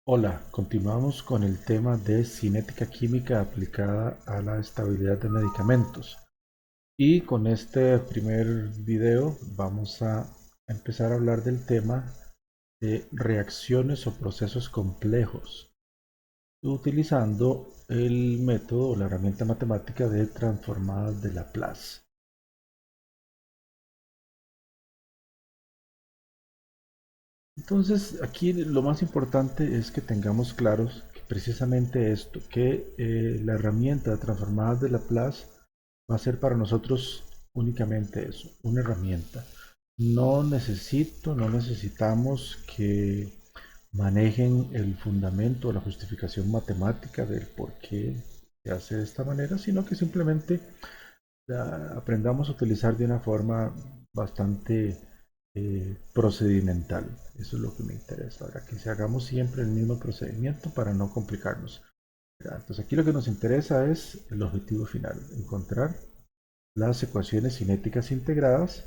Hola, continuamos con el tema de cinética química aplicada a la estabilidad de medicamentos. Y con este primer video vamos a empezar a hablar del tema de reacciones o procesos complejos, utilizando el método o la herramienta matemática de transformadas de Laplace. Entonces, aquí lo más importante es que tengamos claros que precisamente esto, que la herramienta de transformadas de Laplace va a ser para nosotros únicamente eso, una herramienta. No necesitamos que manejen el fundamento o la justificación matemática del por qué se hace de esta manera, sino que simplemente aprendamos a utilizar de una forma bastante procedimental. Eso es lo que me interesa. Ahora, que se hagamos siempre el mismo procedimiento para no complicarnos. Entonces aquí lo que nos interesa es el objetivo final, encontrar las ecuaciones cinéticas integradas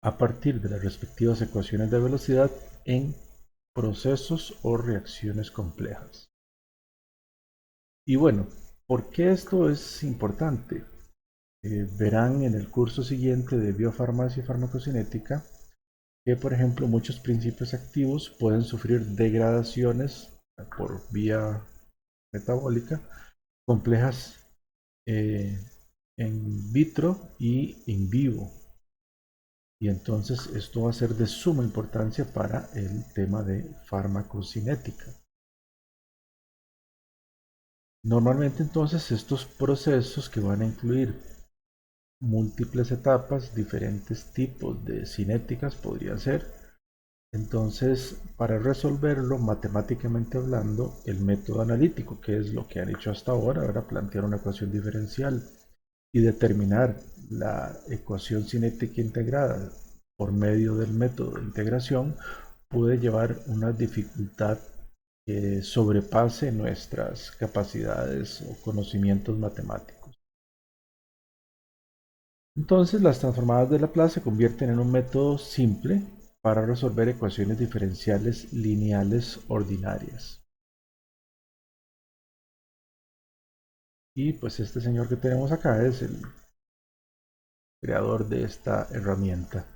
a partir de las respectivas ecuaciones de velocidad en procesos o reacciones complejas. Y bueno, ¿por qué esto es importante? Verán en el curso siguiente de biofarmacia y farmacocinética que, por ejemplo, muchos principios activos pueden sufrir degradaciones por vía metabólica complejas eh, en vitro y in vivo. Y entonces esto va a ser de suma importancia para el tema de farmacocinética. Normalmente entonces estos procesos que van a incluir múltiples etapas, diferentes tipos de cinéticas podría ser. Entonces, para resolverlo matemáticamente hablando, el método analítico, que es lo que han hecho hasta ahora, era plantear una ecuación diferencial y determinar la ecuación cinética integrada por medio del método de integración, puede llevar una dificultad que sobrepase nuestras capacidades o conocimientos matemáticos. Entonces, las transformadas de Laplace se convierten en un método simple para resolver ecuaciones diferenciales lineales ordinarias. Y pues este señor que tenemos acá es el creador de esta herramienta.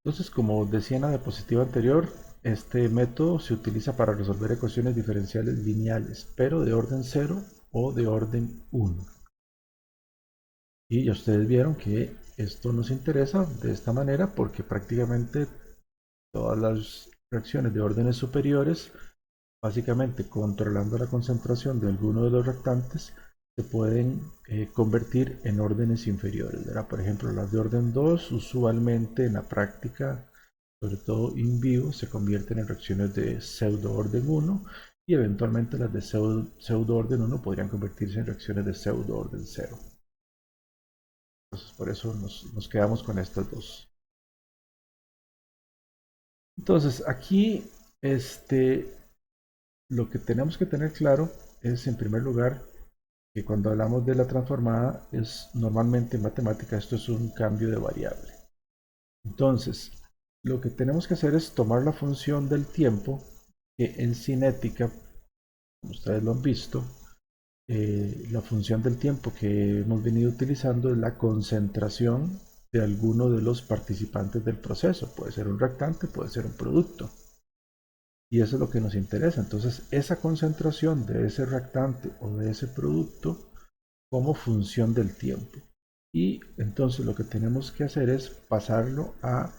Entonces, como decía en la diapositiva anterior, este método se utiliza para resolver ecuaciones diferenciales lineales, pero de orden 0 o de orden 1. Y ya ustedes vieron que esto nos interesa de esta manera porque prácticamente todas las reacciones de órdenes superiores, básicamente controlando la concentración de alguno de los reactantes, se pueden convertir en órdenes inferiores, ¿verdad? Por ejemplo, las de orden 2 usualmente en la práctica, sobre todo in vivo, se convierten en reacciones de pseudo orden 1 y eventualmente las de pseudo orden 1 podrían convertirse en reacciones de pseudo orden 0. Entonces por eso nos quedamos con estas dos. Entonces aquí lo que tenemos que tener claro es en primer lugar que cuando hablamos de la transformada es normalmente en matemática esto es un cambio de variable. Entonces lo que tenemos que hacer es tomar la función del tiempo que en cinética, como ustedes lo han visto, la función del tiempo que hemos venido utilizando es la concentración de alguno de los participantes del proceso. Puede ser un reactante, puede ser un producto. Y eso es lo que nos interesa. Entonces, esa concentración de ese reactante o de ese producto como función del tiempo. Y entonces lo que tenemos que hacer es pasarlo a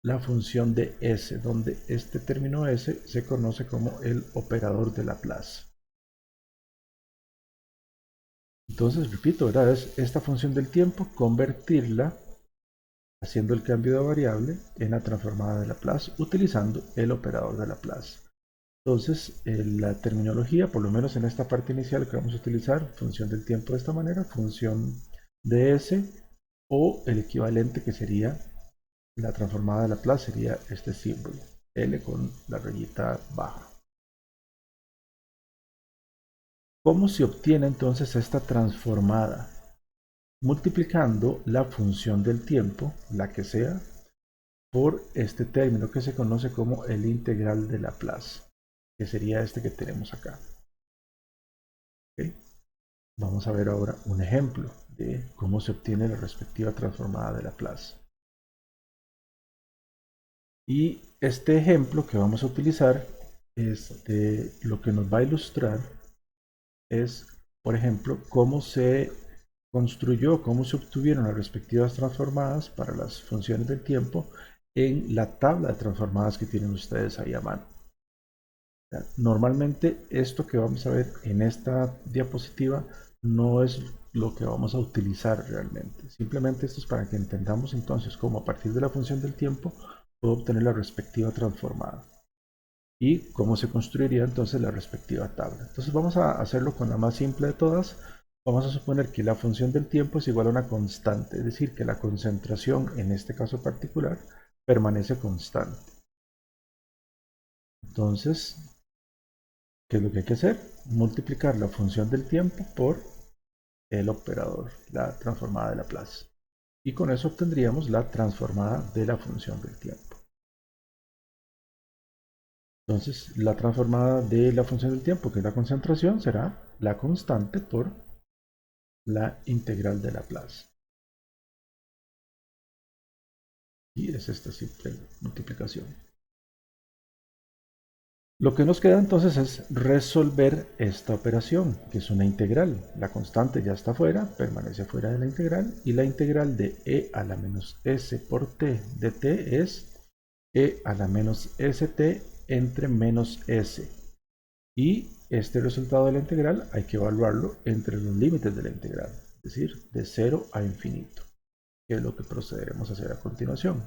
la función de S, donde este término S se conoce como el operador de Laplace. Entonces, repito, ¿verdad? Es esta función del tiempo, convertirla haciendo el cambio de variable en la transformada de Laplace utilizando el operador de Laplace. Entonces, la terminología, por lo menos en esta parte inicial que vamos a utilizar, función del tiempo de esta manera, función de S, o el equivalente que sería la transformada de Laplace sería este símbolo, L con la rayita baja. ¿Cómo se obtiene entonces esta transformada? Multiplicando la función del tiempo, la que sea, por este término que se conoce como el integral de Laplace, que sería este que tenemos acá. ¿Okay? Vamos a ver ahora un ejemplo de cómo se obtiene la respectiva transformada de Laplace. Y este ejemplo que vamos a utilizar, lo que nos va a ilustrar es, por ejemplo, cómo se construyó, cómo se obtuvieron las respectivas transformadas para las funciones del tiempo en la tabla de transformadas que tienen ustedes ahí a mano. Normalmente esto que vamos a ver en esta diapositiva no es lo que vamos a utilizar realmente. Simplemente esto es para que entendamos entonces cómo a partir de la función del tiempo puedo obtener la respectiva transformada y cómo se construiría entonces la respectiva tabla. Entonces vamos a hacerlo con la más simple de todas. Vamos a suponer que la función del tiempo es igual a una constante, es decir, que la concentración en este caso particular permanece constante. Entonces, ¿qué es lo que hay que hacer? Multiplicar la función del tiempo por el operador, la transformada de Laplace. Y con eso obtendríamos la transformada de la función del tiempo. Entonces, la transformada de la función del tiempo, que es la concentración, será la constante por la integral de Laplace. Y es esta simple multiplicación. Lo que nos queda entonces es resolver esta operación, que es una integral. La constante ya está fuera, permanece fuera de la integral, y la integral de e a la menos s por t de t es e a la menos st entre menos s. Y este resultado de la integral hay que evaluarlo entre los límites de la integral, es decir, de 0 a infinito, que es lo que procederemos a hacer a continuación.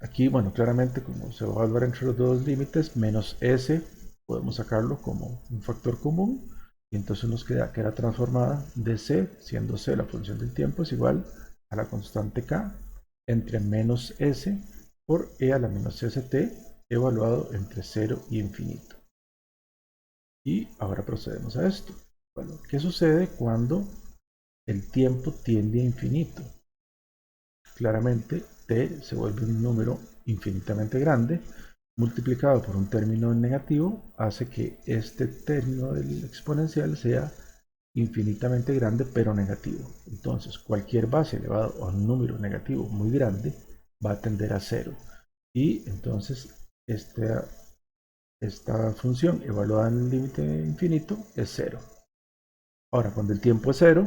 Aquí, bueno, claramente como se va a evaluar entre los dos límites, menos s, podemos sacarlo como un factor común, y entonces nos queda que la transformada de c, siendo c la función del tiempo, es igual a la constante k entre menos s por e a la menos st, evaluado entre 0 y infinito. Y ahora procedemos a esto. Bueno, ¿qué sucede cuando el tiempo tiende a infinito? Claramente t se vuelve un número infinitamente grande, multiplicado por un término negativo, hace que este término del exponencial sea infinitamente grande pero negativo. Entonces cualquier base elevado a un número negativo muy grande va a tender a cero. Y entonces esta función evaluada en el límite infinito es cero. Ahora, cuando el tiempo es cero,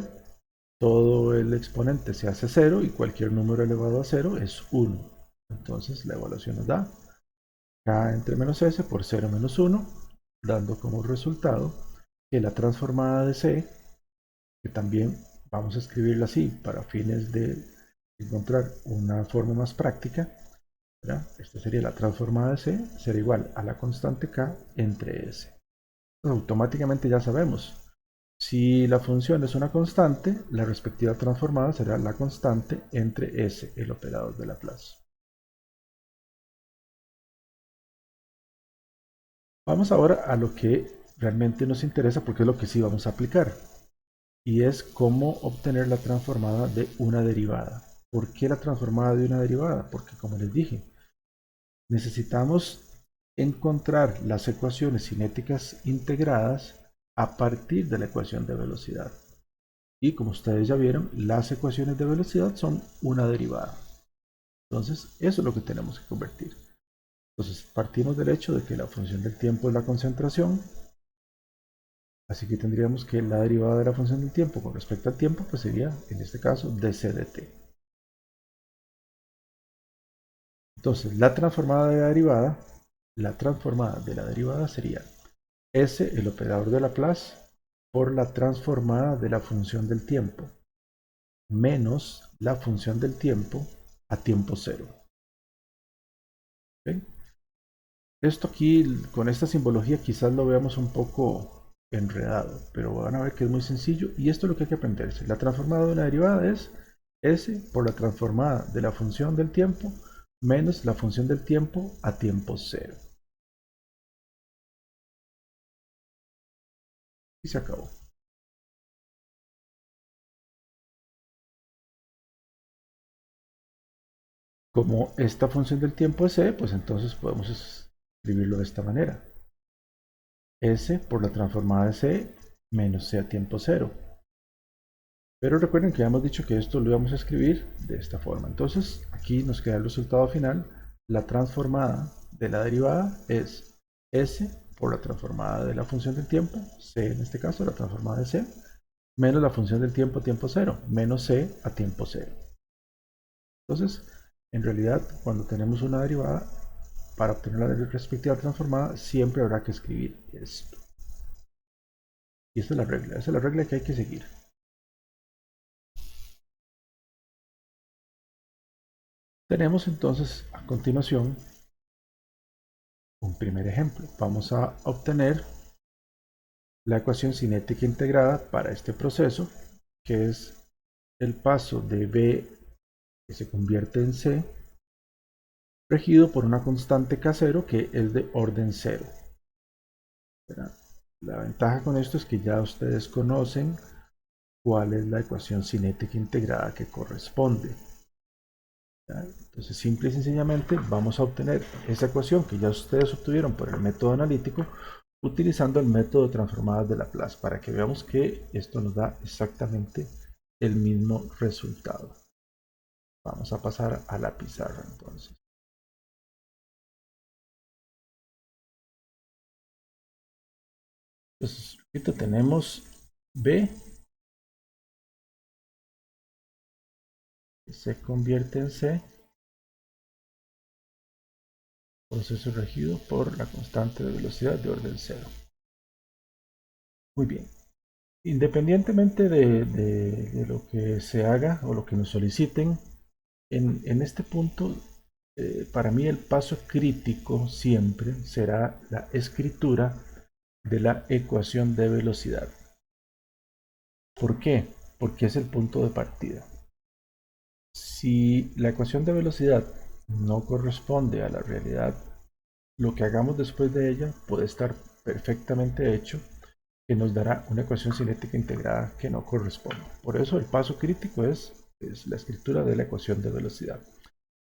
todo el exponente se hace cero y cualquier número elevado a cero es 1. Entonces la evaluación nos da k entre menos s por 0 menos 1, dando como resultado que la transformada de c, que también vamos a escribirla así para fines de encontrar una forma más práctica, ¿verdad? Esta sería la transformada de c, será igual a la constante k entre s. Entonces, automáticamente ya sabemos, si la función es una constante, la respectiva transformada será la constante entre s, el operador de Laplace. Vamos ahora a lo que realmente nos interesa porque es lo que sí vamos a aplicar. Y es cómo obtener la transformada de una derivada. ¿Por qué la transformada de una derivada? Porque como les dije, necesitamos encontrar las ecuaciones cinéticas integradas a partir de la ecuación de velocidad. Y como ustedes ya vieron, las ecuaciones de velocidad son una derivada. Entonces, eso es lo que tenemos que convertir. Entonces, partimos del hecho de que la función del tiempo es la concentración. Así que tendríamos que la derivada de la función del tiempo con respecto al tiempo, pues sería, en este caso, dc dt. Entonces, la transformada de la derivada sería s, el operador de Laplace, por la transformada de la función del tiempo, menos la función del tiempo a tiempo cero. ¿Okay? Esto aquí, con esta simbología, quizás lo veamos un poco enredado, pero van a ver que es muy sencillo y esto es lo que hay que aprenderse. La transformada de una derivada es s por la transformada de la función del tiempo menos la función del tiempo a tiempo cero. Y se acabó. Como esta función del tiempo es c, pues entonces podemos escribirlo de esta manera. S por la transformada de c menos c a tiempo cero. Pero recuerden que ya hemos dicho que esto lo íbamos a escribir de esta forma. Entonces aquí nos queda el resultado final. La transformada de la derivada es s por la transformada de la función del tiempo, c en este caso, la transformada de c, menos la función del tiempo a tiempo cero, menos c a tiempo cero. Entonces, en realidad, cuando tenemos una derivada, para obtener la respectiva transformada, siempre habrá que escribir esto. Y esta es la regla que hay que seguir. Tenemos entonces a continuación un primer ejemplo. Vamos a obtener la ecuación cinética integrada para este proceso, que es el paso de B que se convierte en C, regido por una constante K0 que es de orden 0. La ventaja con esto es que ya ustedes conocen cuál es la ecuación cinética integrada que corresponde. Entonces, simple y sencillamente vamos a obtener esa ecuación que ya ustedes obtuvieron por el método analítico utilizando el método de transformadas de Laplace para que veamos que esto nos da exactamente el mismo resultado. Vamos a pasar a la pizarra entonces. Entonces, ahorita tenemos B que se convierte en C, proceso regido por la constante de velocidad de orden 0. Muy bien. Independientemente de lo que se haga o lo que nos soliciten, en este punto, para mí el paso crítico siempre será la escritura de la ecuación de velocidad. ¿Por qué? Porque es el punto de partida. Si la ecuación de velocidad no corresponde a la realidad, lo que hagamos después de ella puede estar perfectamente hecho, que nos dará una ecuación cinética integrada que no corresponde. Por eso el paso crítico es la escritura de la ecuación de velocidad.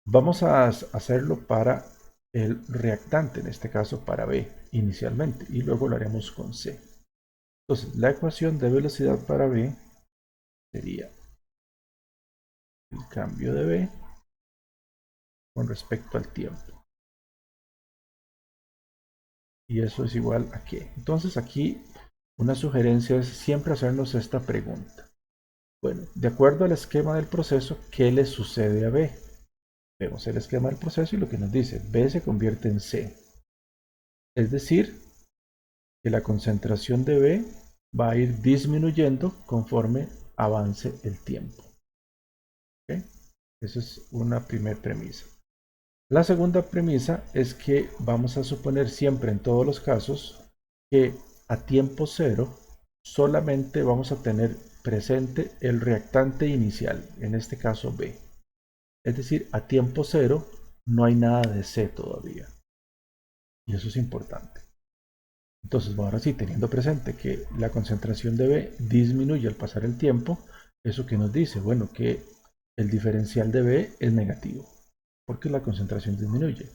Vamos a hacerlo para el reactante, en este caso para B inicialmente, y luego lo haremos con C. Entonces, la ecuación de velocidad para B sería el cambio de B con respecto al tiempo. Y eso es igual a qué. Entonces aquí una sugerencia es siempre hacernos esta pregunta. Bueno, de acuerdo al esquema del proceso, ¿qué le sucede a B? Vemos el esquema del proceso y lo que nos dice, B se convierte en C. Es decir, que la concentración de B va a ir disminuyendo conforme avance el tiempo. ¿Okay? Esa es una primera premisa. La segunda premisa es que vamos a suponer siempre en todos los casos que a tiempo cero solamente vamos a tener presente el reactante inicial, en este caso B. Es decir, a tiempo cero no hay nada de C todavía. Y eso es importante. Entonces, ahora sí, teniendo presente que la concentración de B disminuye al pasar el tiempo, ¿eso que nos dice? Bueno, que el diferencial de B es negativo, porque la concentración disminuye.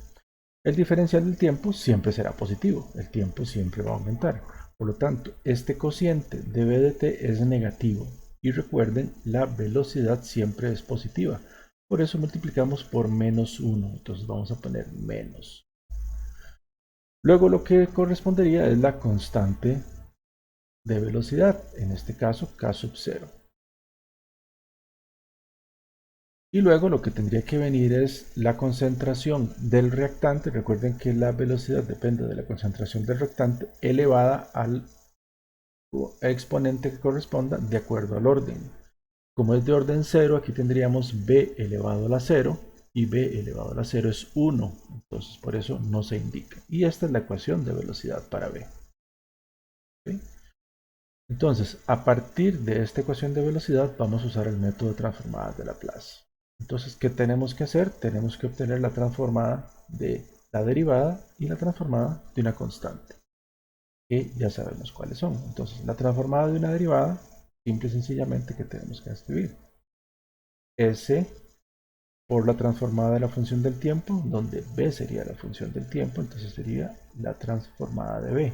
El diferencial del tiempo siempre será positivo, el tiempo siempre va a aumentar. Por lo tanto, este cociente de B de t es negativo. Y recuerden, la velocidad siempre es positiva. Por eso multiplicamos por menos 1. Entonces vamos a poner menos. Luego lo que correspondería es la constante de velocidad, en este caso K sub 0. Y luego lo que tendría que venir es la concentración del reactante. Recuerden que la velocidad depende de la concentración del reactante elevada al exponente que corresponda de acuerdo al orden. Como es de orden 0, aquí tendríamos b elevado a la 0 y b elevado a la 0 es 1. Entonces por eso no se indica. Y esta es la ecuación de velocidad para b. ¿Okay? Entonces, a partir de esta ecuación de velocidad vamos a usar el método de transformadas de Laplace. Entonces, ¿qué tenemos que hacer? Tenemos que obtener la transformada de la derivada y la transformada de una constante, que ya sabemos cuáles son. Entonces, la transformada de una derivada, simple y sencillamente que tenemos que escribir. S por la transformada de la función del tiempo, donde b sería la función del tiempo, entonces sería la transformada de b,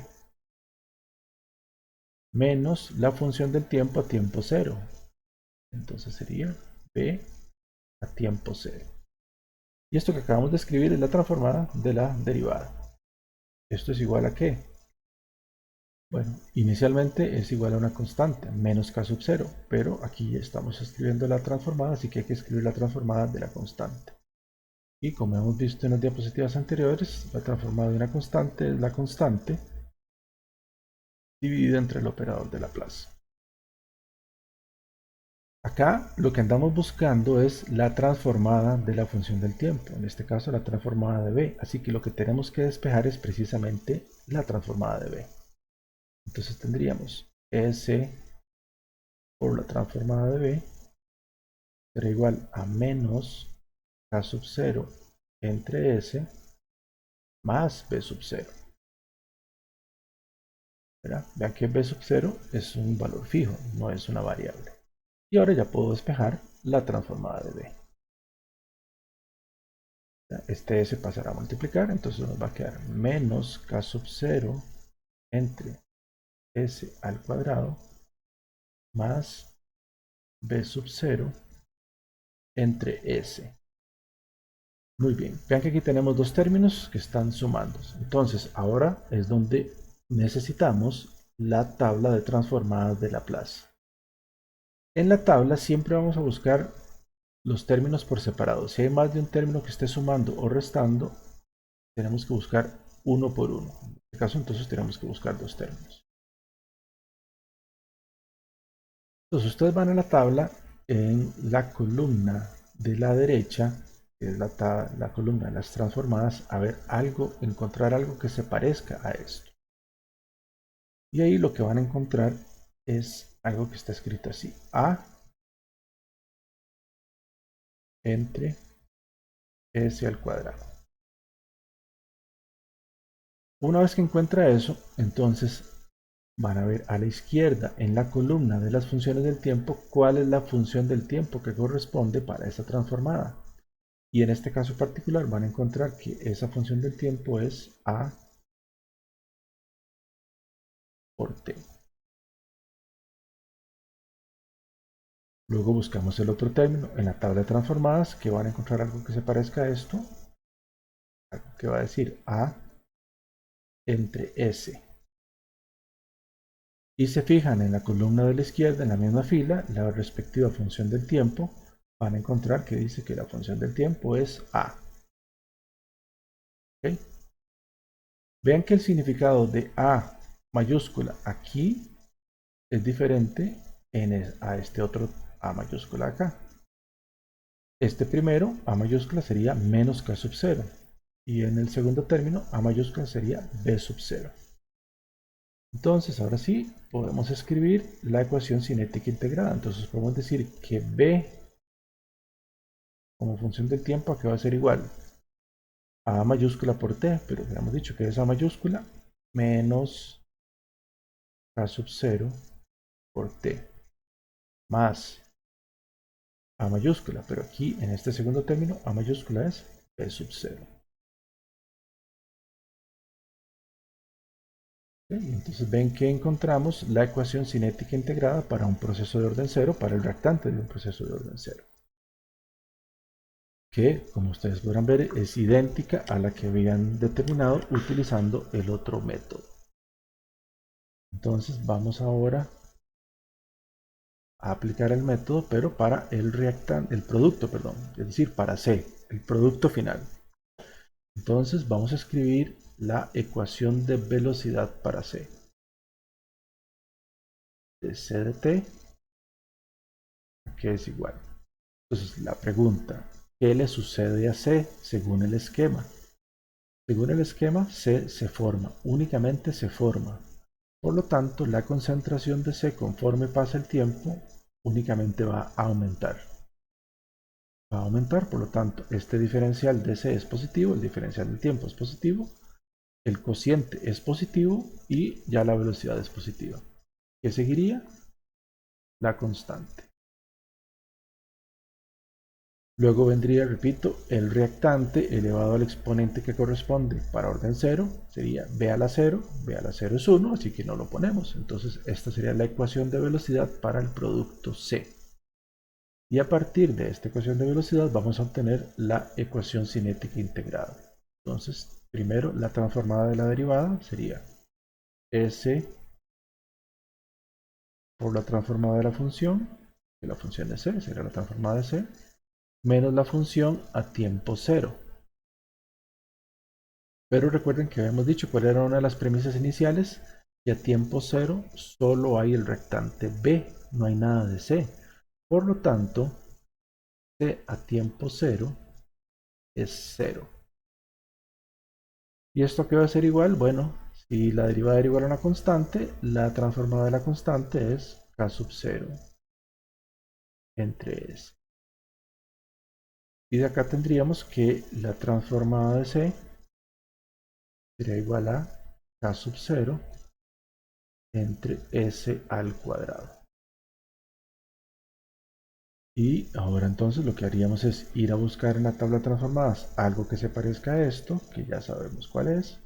menos la función del tiempo a tiempo cero, entonces sería b a tiempo cero. Y esto que acabamos de escribir es la transformada de la derivada. ¿Esto es igual a qué? Bueno, inicialmente es igual a una constante, menos k sub 0, pero aquí estamos escribiendo la transformada, así que hay que escribir la transformada de la constante. Y como hemos visto en las diapositivas anteriores, la transformada de una constante es la constante dividida entre el operador de Laplace. Acá lo que andamos buscando es la transformada de la función del tiempo, en este caso la transformada de b, así que lo que tenemos que despejar es precisamente la transformada de b. Entonces tendríamos S por la transformada de b será igual a menos k sub 0 entre S más b sub 0. Vean que b sub 0 es un valor fijo, no es una variable. Y ahora ya puedo despejar la transformada de b. Este S pasará a multiplicar, entonces nos va a quedar menos k sub 0 entre S al cuadrado más b sub 0 entre S. Muy bien, vean que aquí tenemos dos términos que están sumándose. Entonces, ahora es donde necesitamos la tabla de transformadas de Laplace. En la tabla siempre vamos a buscar los términos por separado. Si hay más de un término que esté sumando o restando, tenemos que buscar uno por uno. En este caso, entonces, tenemos que buscar dos términos. Entonces, ustedes van a la tabla en la columna de la derecha, que es la columna de las transformadas, a ver algo, encontrar algo que se parezca a esto. Y ahí lo que van a encontrar es algo que está escrito así: A entre S al cuadrado. Una vez que encuentra eso, entonces van a ver a la izquierda en la columna de las funciones del tiempo cuál es la función del tiempo que corresponde para esa transformada. Y en este caso particular van a encontrar que esa función del tiempo es A por T. Luego buscamos el otro término en la tabla de transformadas, que van a encontrar algo que se parezca a esto, algo que va a decir A entre S. Y se fijan en la columna de la izquierda, en la misma fila, la respectiva función del tiempo, van a encontrar que dice que la función del tiempo es A. ¿Okay? Vean que el significado de A mayúscula aquí es diferente a este otro A mayúscula acá. Este primero, A mayúscula, sería menos K sub 0. Y en el segundo término, A mayúscula sería B sub 0. Entonces, ahora sí, podemos escribir la ecuación cinética integrada. Entonces, podemos decir que B como función del tiempo, ¿a qué va a ser igual? A mayúscula por T, pero habíamos dicho que es A mayúscula menos K sub 0 por T, más A mayúscula, pero aquí en este segundo término, A mayúscula es B sub 0. Entonces ven que encontramos la ecuación cinética integrada para un proceso de orden cero, para el reactante de un proceso de orden cero, que como ustedes podrán ver es idéntica a la que habían determinado utilizando el otro método. Entonces vamos ahora a aplicar el método, pero para el reactante, el producto, perdón, es decir, para C, el producto final. Entonces vamos a escribir la ecuación de velocidad para C. De C de T, que es igual. Entonces la pregunta, ¿qué le sucede a C según el esquema? Según el esquema, C se forma, únicamente se forma. Por lo tanto, la concentración de C conforme pasa el tiempo únicamente va a aumentar. Va a aumentar, por lo tanto, este diferencial de C es positivo, el diferencial del tiempo es positivo, el cociente es positivo y ya la velocidad es positiva. ¿Qué seguiría? La constante. Luego vendría, repito, el reactante elevado al exponente que corresponde para orden 0, sería b a la 0, b a la 0 es 1, así que no lo ponemos. Entonces esta sería la ecuación de velocidad para el producto C. Y a partir de esta ecuación de velocidad vamos a obtener la ecuación cinética integrada. Entonces, primero la transformada de la derivada sería S por la transformada de la función, que la función de C sería la transformada de C, menos la función a tiempo cero. Pero recuerden que habíamos dicho cuál era una de las premisas iniciales, y a tiempo cero solo hay el reactante B, no hay nada de C. Por lo tanto, C a tiempo cero es cero. ¿Y esto qué va a ser igual? Bueno, si la derivada era igual a una constante, la transformada de la constante es K sub 0 entre S. Y de acá tendríamos que la transformada de C sería igual a K sub 0 entre S al cuadrado. Y ahora entonces lo que haríamos es ir a buscar en la tabla de transformadas algo que se parezca a esto, que ya sabemos cuál es.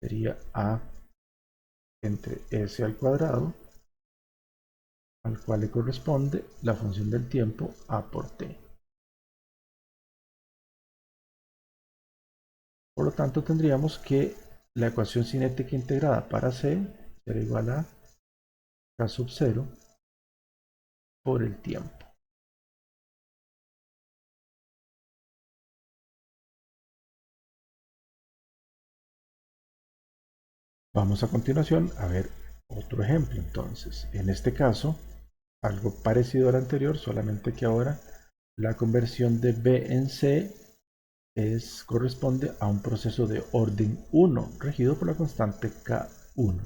Sería A entre S al cuadrado, al cual le corresponde la función del tiempo A por T. Por lo tanto tendríamos que la ecuación cinética integrada para C será igual a K sub 0 por el tiempo. Vamos a continuación a ver otro ejemplo. Entonces, en este caso, algo parecido al anterior, solamente que ahora la conversión de B en C corresponde a un proceso de orden 1, regido por la constante K1.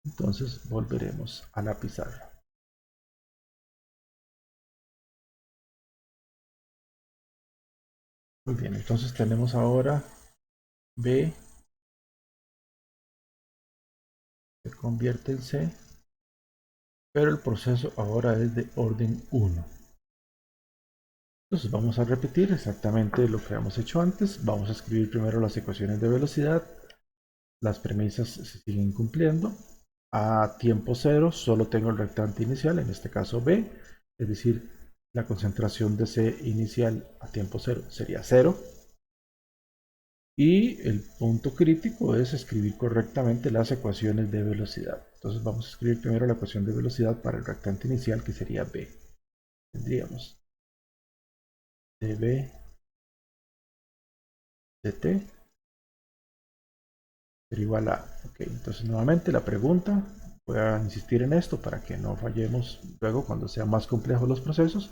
Entonces volveremos a la pizarra. Muy bien, entonces tenemos ahora B se convierte en C, pero el proceso ahora es de orden 1. Entonces vamos a repetir exactamente lo que hemos hecho antes. Vamos a escribir primero las ecuaciones de velocidad. Las premisas se siguen cumpliendo. A tiempo cero solo tengo el reactante inicial, en este caso B, es decir, la concentración de C inicial a tiempo cero sería 0. Y el punto crítico es escribir correctamente las ecuaciones de velocidad. Entonces vamos a escribir primero la ecuación de velocidad para el reactante inicial, que sería B. Tendríamos dB dt sería igual a... Ok, entonces nuevamente la pregunta, voy a insistir en esto para que no fallemos luego cuando sean más complejos los procesos.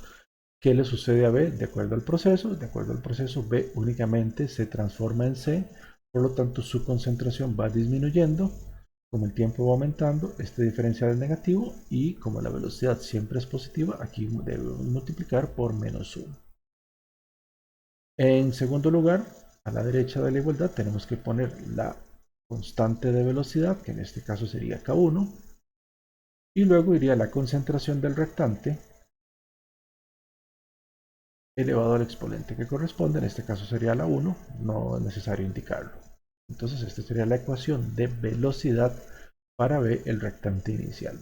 ¿Qué le sucede a B de acuerdo al proceso? De acuerdo al proceso, B únicamente se transforma en C, por lo tanto su concentración va disminuyendo. Como el tiempo va aumentando, este diferencial es negativo y como la velocidad siempre es positiva, aquí debemos multiplicar por menos 1. En segundo lugar, a la derecha de la igualdad tenemos que poner la constante de velocidad, que en este caso sería K1, y luego iría la concentración del reactante elevado al exponente que corresponde, en este caso sería la 1, no es necesario indicarlo. Entonces esta sería la ecuación de velocidad para B, el reactante inicial.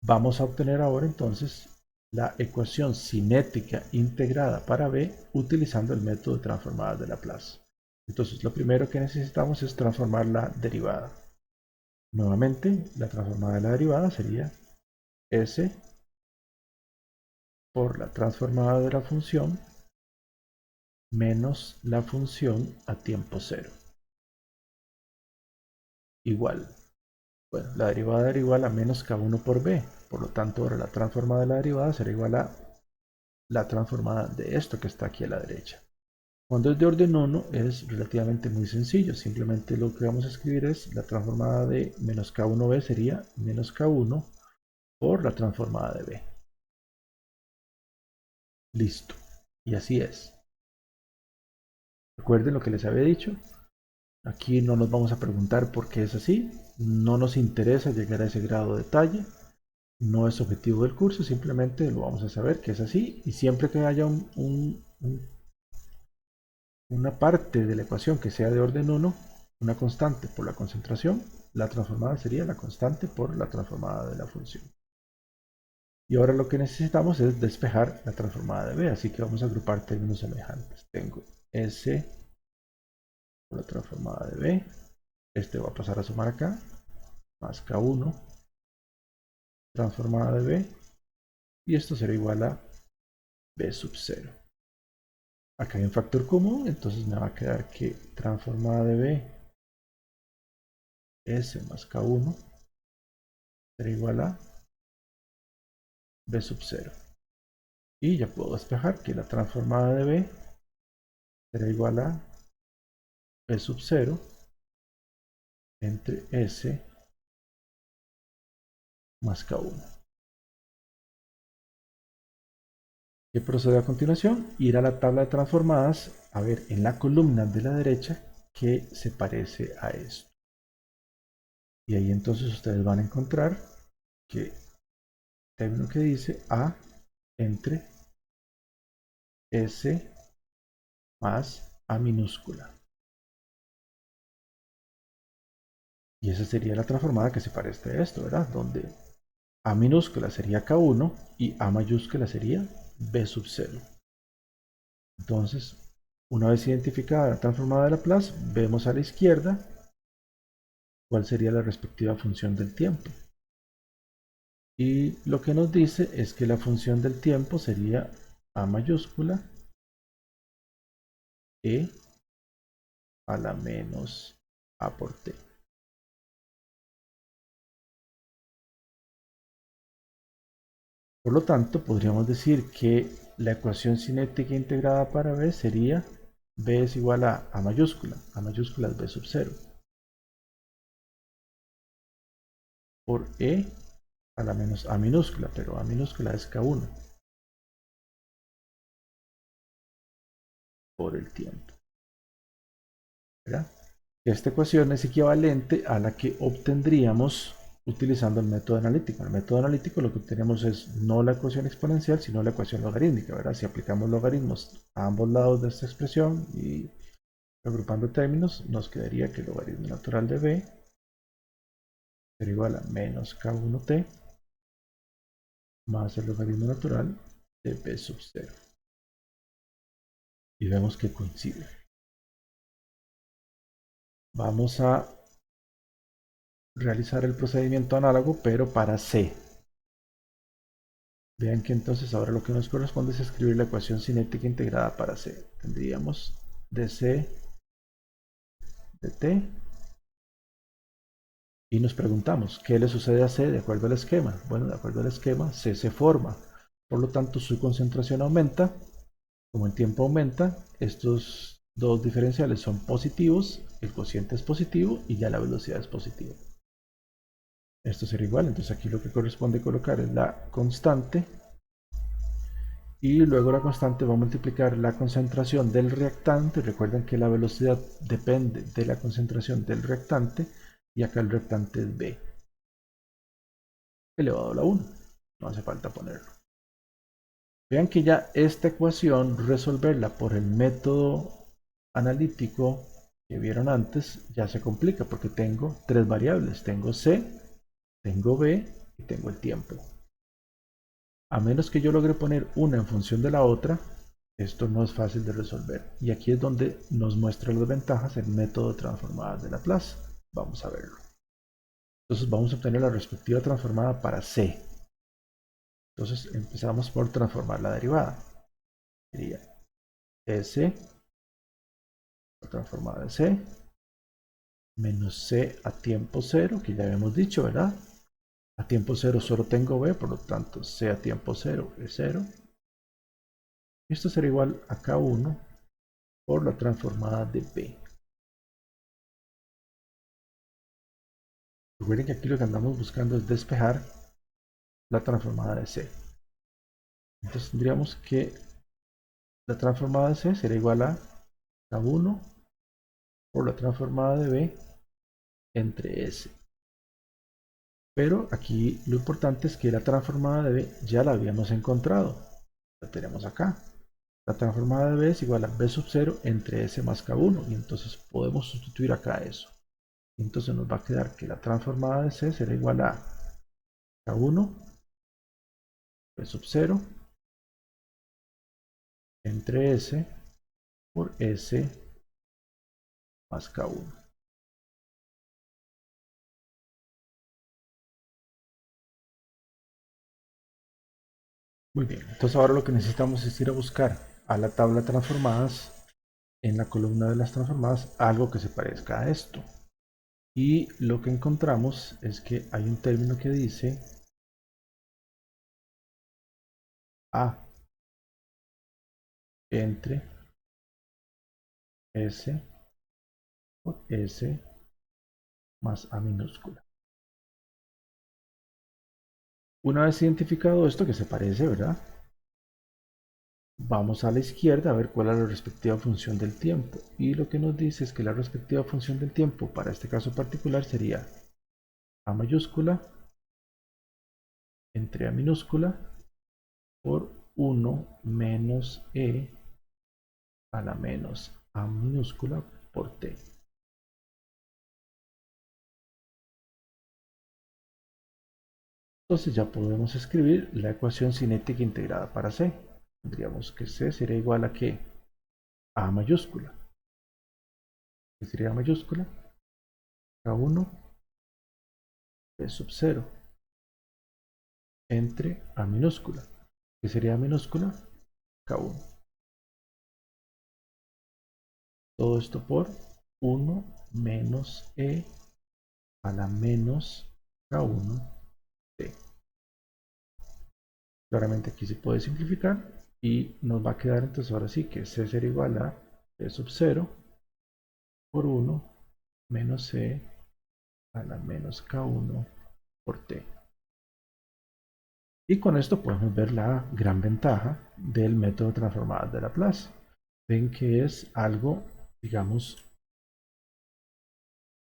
Vamos a obtener ahora entonces la ecuación cinética integrada para B utilizando el método de transformadas de Laplace. Entonces lo primero que necesitamos es transformar la derivada. Nuevamente la transformada de la derivada sería S por la transformada de la función menos la función a tiempo cero. Igual. Bueno, la derivada era igual a menos K1 por B. Por lo tanto, ahora la transformada de la derivada será igual a la transformada de esto que está aquí a la derecha. Cuando es de orden 1 es relativamente muy sencillo. Simplemente lo que vamos a escribir es la transformada de menos K1B sería menos K1 por la transformada de B. Listo. Y así es. Recuerden lo que les había dicho. Aquí no nos vamos a preguntar por qué es así. No nos interesa llegar a ese grado de detalle. No es objetivo del curso, simplemente lo vamos a saber que es así. Y siempre que haya una parte de la ecuación que sea de orden 1, una constante por la concentración, la transformada sería la constante por la transformada de la función. Y ahora lo que necesitamos es despejar la transformada de B, así que vamos a agrupar términos semejantes. Tengo S por la transformada de B, este va a pasar a sumar acá, más K1 transformada de B, y esto será igual a B sub 0. Acá hay un factor común, entonces me va a quedar que transformada de B, S más K1 será igual a B sub 0. Y ya puedo despejar que la transformada de B será igual a B sub 0 entre S más K1. ¿Qué procede a continuación? Ir a la tabla de transformadas a ver en la columna de la derecha que se parece a esto. Y ahí entonces ustedes van a encontrar que el término que dice A entre S más A minúscula. Y esa sería la transformada que se parece a esto, ¿verdad? Donde A minúscula sería K1 y A mayúscula sería B sub 0. Entonces, una vez identificada la transformada de Laplace, vemos a la izquierda cuál sería la respectiva función del tiempo. Y lo que nos dice es que la función del tiempo sería A mayúscula E a la menos A por T. Por lo tanto, podríamos decir que la ecuación cinética integrada para B sería B es igual a mayúscula. A mayúscula es B sub 0. Por E a la menos A minúscula, pero A minúscula es K1 por el tiempo. ¿Verdad? Esta ecuación es equivalente a la que obtendríamos utilizando el método analítico. En el método analítico lo que obtenemos es no la ecuación exponencial, sino la ecuación logarítmica, ¿verdad? Si aplicamos logaritmos a ambos lados de esta expresión y agrupando términos, nos quedaría que el logaritmo natural de b sería igual a menos k1t más el logaritmo natural de b sub 0. Y vemos que coincide. Vamos a realizar el procedimiento análogo, pero para c. Vean que entonces ahora lo que nos corresponde es escribir la ecuación cinética integrada para c. Tendríamos dc de t y nos preguntamos, ¿qué le sucede a c de acuerdo al esquema? Bueno, de acuerdo al esquema, c se forma. Por lo tanto, su concentración aumenta. Como el tiempo aumenta, estos dos diferenciales son positivos, el cociente es positivo y ya la velocidad es positiva. Esto será igual, entonces aquí lo que corresponde colocar es la constante y luego la constante va a multiplicar la concentración del reactante. Recuerden que la velocidad depende de la concentración del reactante y acá el reactante es B elevado a la 1. No hace falta ponerlo. Vean que ya esta ecuación, resolverla por el método analítico que vieron antes, ya se complica porque tengo tres variables. Tengo C, tengo B y tengo el tiempo. A menos que yo logre poner una en función de la otra, esto no es fácil de resolver. Y aquí es donde nos muestra las ventajas el método de transformadas de Laplace. Vamos a verlo. Entonces vamos a obtener la respectiva transformada para C. Entonces empezamos por transformar la derivada. Sería S, la transformada de C, menos C a tiempo cero, que ya habíamos dicho, ¿verdad? A tiempo cero solo tengo B, por lo tanto C a tiempo cero es 0. Esto será igual a K1 por la transformada de B. Recuerden que aquí lo que andamos buscando es despejar la transformada de C. Entonces tendríamos que la transformada de C será igual a K1 por la transformada de B entre S. Pero aquí lo importante es que la transformada de B ya la habíamos encontrado. La tenemos acá. La transformada de B es igual a B sub 0 entre S más K1. Y entonces podemos sustituir acá eso. Entonces nos va a quedar que la transformada de C será igual a K1 B sub 0 entre S por S más K1. Muy bien, entonces ahora lo que necesitamos es ir a buscar a la tabla de transformadas, en la columna de las transformadas, algo que se parezca a esto. Y lo que encontramos es que hay un término que dice A entre S por S más A minúscula. Una vez identificado esto que se parece, ¿verdad? Vamos a la izquierda a ver cuál es la respectiva función del tiempo. Y lo que nos dice es que la respectiva función del tiempo para este caso particular sería A mayúscula entre A minúscula por 1 menos E a la menos A minúscula por T. Entonces ya podemos escribir la ecuación cinética integrada para C. Tendríamos que C sería igual a ¿qué? A mayúscula. ¿Qué sería A mayúscula? K1 B sub 0 entre A minúscula. ¿Qué sería A minúscula? K1. Todo esto por 1 menos E a la menos K1 T. Claramente aquí se puede simplificar y nos va a quedar entonces ahora sí que C será igual a T sub 0 por 1 menos C a la menos K1 por T. Y con esto podemos ver la gran ventaja del método de transformadas de Laplace. Ven que es algo, digamos,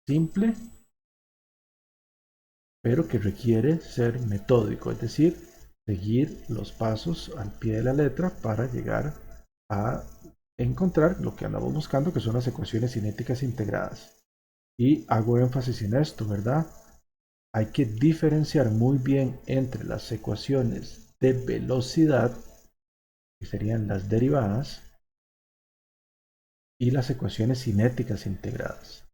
simple, pero que requiere ser metódico, es decir, seguir los pasos al pie de la letra para llegar a encontrar lo que andamos buscando, que son las ecuaciones cinéticas integradas. Y hago énfasis en esto, ¿verdad? Hay que diferenciar muy bien entre las ecuaciones de velocidad, que serían las derivadas, y las ecuaciones cinéticas integradas.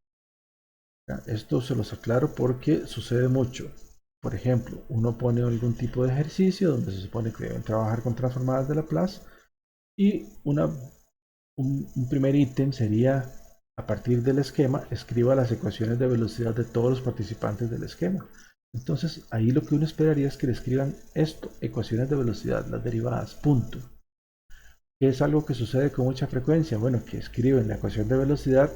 Esto se los aclaro porque sucede mucho. Por ejemplo, uno pone algún tipo de ejercicio donde se supone que deben trabajar con transformadas de Laplace y un primer ítem sería, a partir del esquema, escriba las ecuaciones de velocidad de todos los participantes del esquema. Entonces, ahí lo que uno esperaría es que le escriban esto, ecuaciones de velocidad, las derivadas, punto. ¿Qué es algo que sucede con mucha frecuencia? Bueno, que escriben la ecuación de velocidad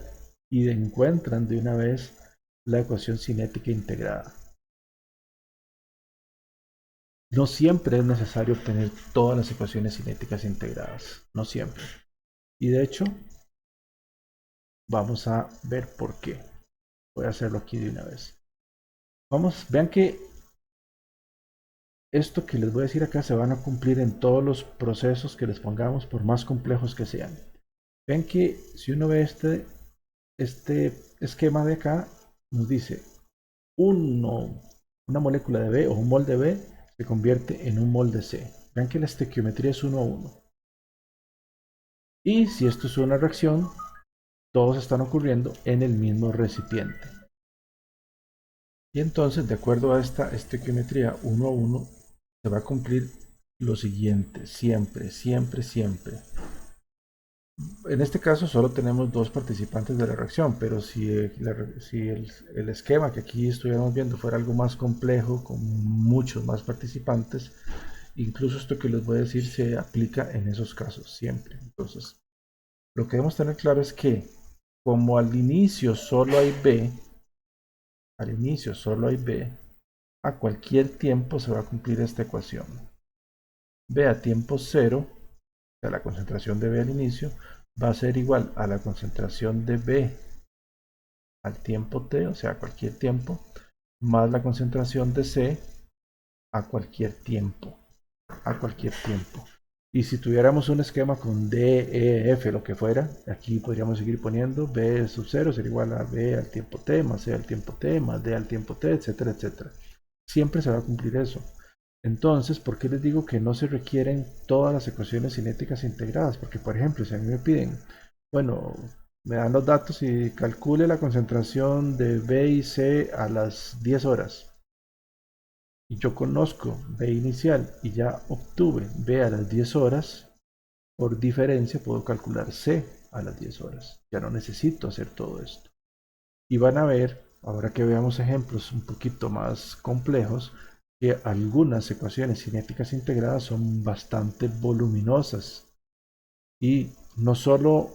y encuentran de una vez la ecuación cinética integrada. No siempre es necesario obtener todas las ecuaciones cinéticas integradas, no siempre. Y de hecho, vamos a ver por qué. Voy a hacerlo aquí de una vez. Vean que esto que les voy a decir acá se van a cumplir en todos los procesos que les pongamos, por más complejos que sean. Vean que si uno ve este esquema de acá, nos dice una molécula de B o un mol de B se convierte en un mol de C. Vean que la estequiometría es 1 a 1. Y si esto es una reacción, todos están ocurriendo en el mismo recipiente. Y entonces, de acuerdo a esta estequiometría 1 a 1, se va a cumplir lo siguiente, siempre, siempre, siempre. En este caso solo tenemos dos participantes de la reacción, pero si el esquema que aquí estuviéramos viendo fuera algo más complejo, con muchos más participantes, incluso esto que les voy a decir se aplica en esos casos siempre. Entonces, lo que debemos tener claro es que como al inicio solo hay B, a cualquier tiempo se va a cumplir esta ecuación. B a tiempo cero, o sea, la concentración de B al inicio, va a ser igual a la concentración de B al tiempo t, o sea, a cualquier tiempo, más la concentración de C a cualquier tiempo. A cualquier tiempo. Y si tuviéramos un esquema con D, E, F, lo que fuera, aquí podríamos seguir poniendo B sub 0 sería igual a B al tiempo t, más C al tiempo t, más D al tiempo t, etcétera, etcétera. Siempre se va a cumplir eso. Entonces, ¿por qué les digo que no se requieren todas las ecuaciones cinéticas integradas? Porque, por ejemplo, si a mí me piden, bueno, me dan los datos y calcule la concentración de B y C a las 10 horas. Y yo conozco B inicial y ya obtuve B a las 10 horas, por diferencia puedo calcular C a las 10 horas. Ya no necesito hacer todo esto. Y van a ver, ahora que veamos ejemplos un poquito más complejos, que algunas ecuaciones cinéticas integradas son bastante voluminosas. Y no solo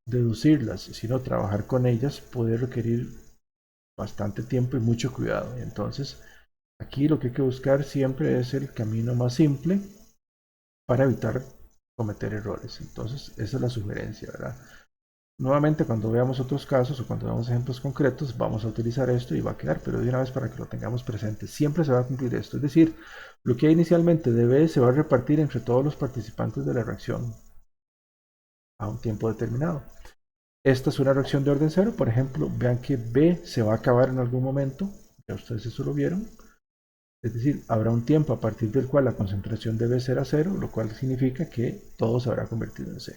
deducirlas, sino trabajar con ellas puede requerir bastante tiempo y mucho cuidado. Entonces, aquí lo que hay que buscar siempre es el camino más simple para evitar cometer errores. Entonces, esa es la sugerencia, ¿verdad? Nuevamente, cuando veamos otros casos o cuando veamos ejemplos concretos, vamos a utilizar esto y va a quedar, pero de una vez para que lo tengamos presente, siempre se va a cumplir esto. Es decir, lo que hay inicialmente de B se va a repartir entre todos los participantes de la reacción a un tiempo determinado. Esta es una reacción de orden cero, por ejemplo, vean que B se va a acabar en algún momento, ya ustedes eso lo vieron, es decir, habrá un tiempo a partir del cual la concentración de B será cero, lo cual significa que todo se habrá convertido en C,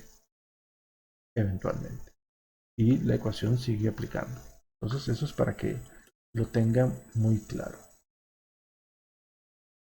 eventualmente. Y la ecuación sigue aplicando. Entonces eso es para que lo tengan muy claro.